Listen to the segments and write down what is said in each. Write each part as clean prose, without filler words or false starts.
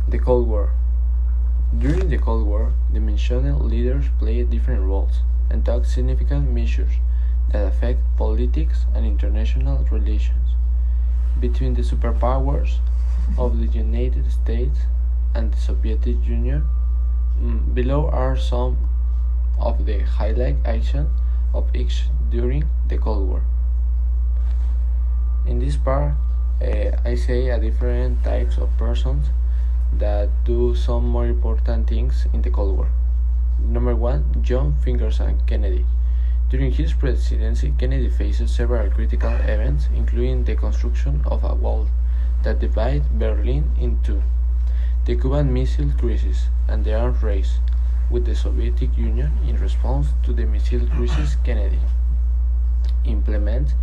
The Cold War. During the Cold War, the mentioned leaders played different roles and took significant measures that affect politics and international relations between the superpowers of the United States and the Soviet Union. Below are some of the highlight actions of each during the Cold War. In this part, I say a different types of persons that do some more important things in the Cold War. Number one, John Finkelstein Kennedy. During his presidency, Kennedy faced several critical events, including the construction of a wall that divided Berlin in two, the Cuban Missile Crisis, and the arms race with the Soviet Union. In response to the missile crisis, Kennedy implemented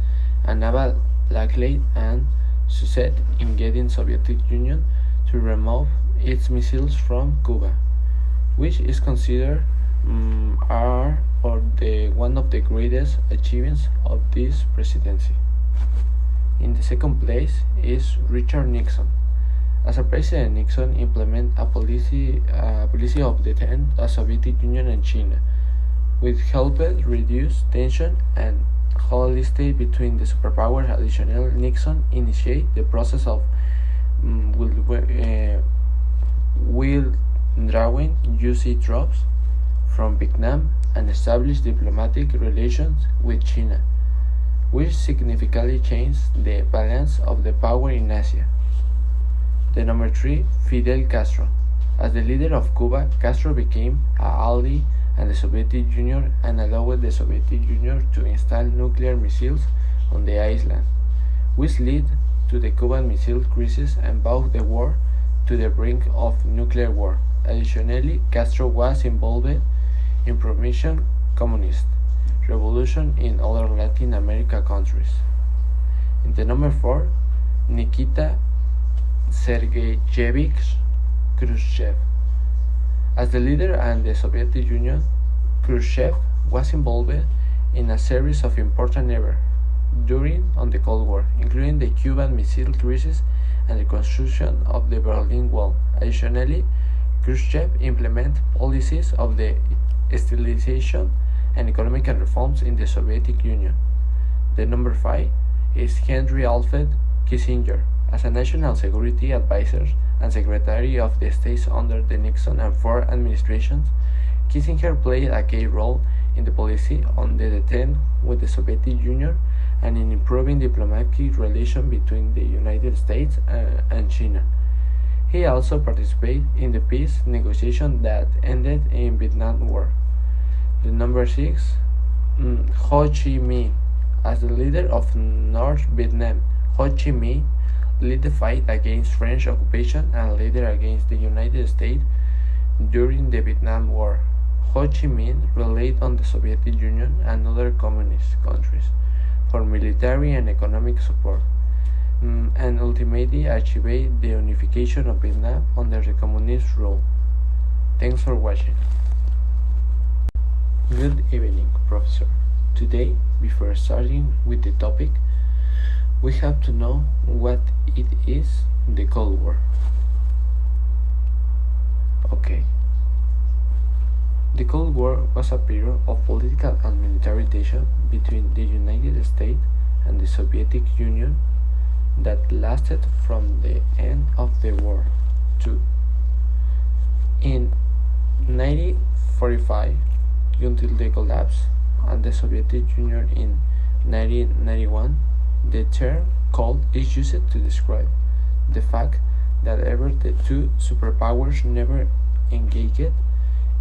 a naval blockade and succeeded in getting Soviet Union to remove its missiles from Cuba, which is considered one of the greatest achievements of this presidency. In the second place is Richard Nixon. As a president, Nixon implemented a policy of deterrence the Soviet Union and China, which helped reduce tension and hostility between the superpowers. Additionally, Nixon initiated the process of withdrawing U.S. troops from Vietnam and established diplomatic relations with China, which significantly changed the balance of the power in Asia. The number 3, Fidel Castro. As the leader of Cuba, Castro became an ally and the Soviet Union and allowed the Soviet Union to install nuclear missiles on the island, which led to the Cuban Missile Crisis and brought the war to the brink of nuclear war. Additionally, Castro was involved in promoting communist revolution in other Latin American countries. In the number 4, Nikita Sergeyevich Khrushchev. As the leader of the Soviet Union, Khrushchev was involved in a series of important events during the Cold War, including the Cuban Missile Crisis and the construction of the Berlin Wall. Additionally, Khrushchev implemented policies of the stabilization and economic reforms in the Soviet Union. The number 5 is Henry Alfred Kissinger. As a national security advisor and Secretary of the State under the Nixon and Ford administrations, Kissinger played a key role in the policy on the deterrence with the Soviet Union and in improving diplomatic relations between the United States and China. He also participated in the peace negotiations that ended in Vietnam War. The number 6, Ho Chi Minh. As the leader of North Vietnam, Ho Chi Minh led the fight against French occupation and later against the United States during the Vietnam War. Ho Chi Minh relied on the Soviet Union and other communist countries for military and economic support, and ultimately achieved the unification of Vietnam under the communist rule. Thanks for watching. Good evening, Professor. Today, before starting with the topic, we have to know what it is the Cold War. Okay. The Cold War was a period of political and military tension between the United States and the Soviet Union that lasted from the end of the war to in 1945 until the collapse of the Soviet Union in 1991. The term "cold" is used to describe the fact that ever the two superpowers never engaged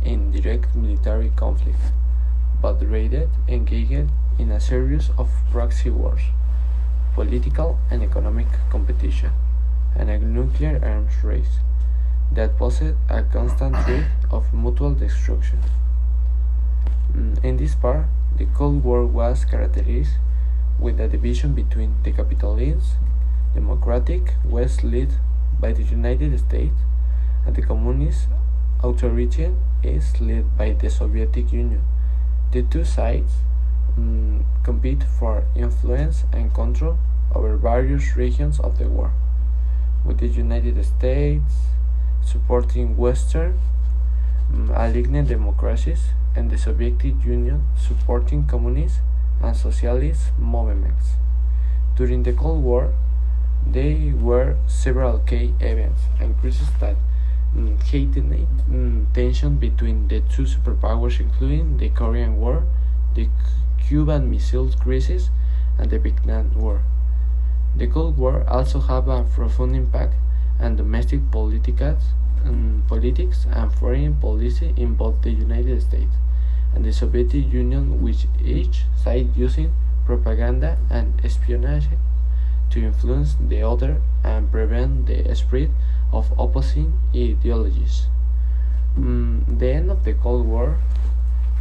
in direct military conflict, but rather engaged in a series of proxy wars, political and economic competition, and a nuclear arms race that posed a constant threat of mutual destruction. In this part, the Cold War was characterized with a division between the capitalist, democratic West led by the United States and the communist authoritarian East led by the Soviet Union. The two sides compete for influence and control over various regions of the world, with the United States supporting Western aligned democracies, and the Soviet Union supporting communist and socialist movements. During the Cold War, there were several key events and crises that heightened tension between the two superpowers, including the Korean War, the Cuban Missile Crisis, and the Vietnam War. The Cold War also had a profound impact on domestic politics and foreign policy in both the United States and the Soviet Union, with each side using propaganda and espionage to influence the other and prevent the spread of opposing ideologies. The end of the Cold War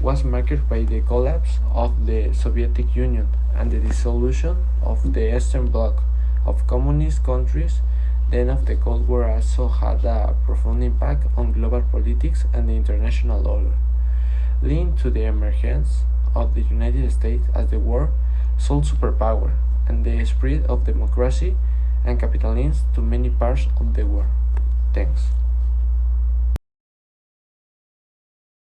was marked by the collapse of the Soviet Union and the dissolution of the Eastern Bloc of communist countries. The end of the Cold War also had a profound impact on global politics and the international order, leading to the emergence of the United States as the world's sole superpower and the spread of democracy and capitalism to many parts of the world. Thanks.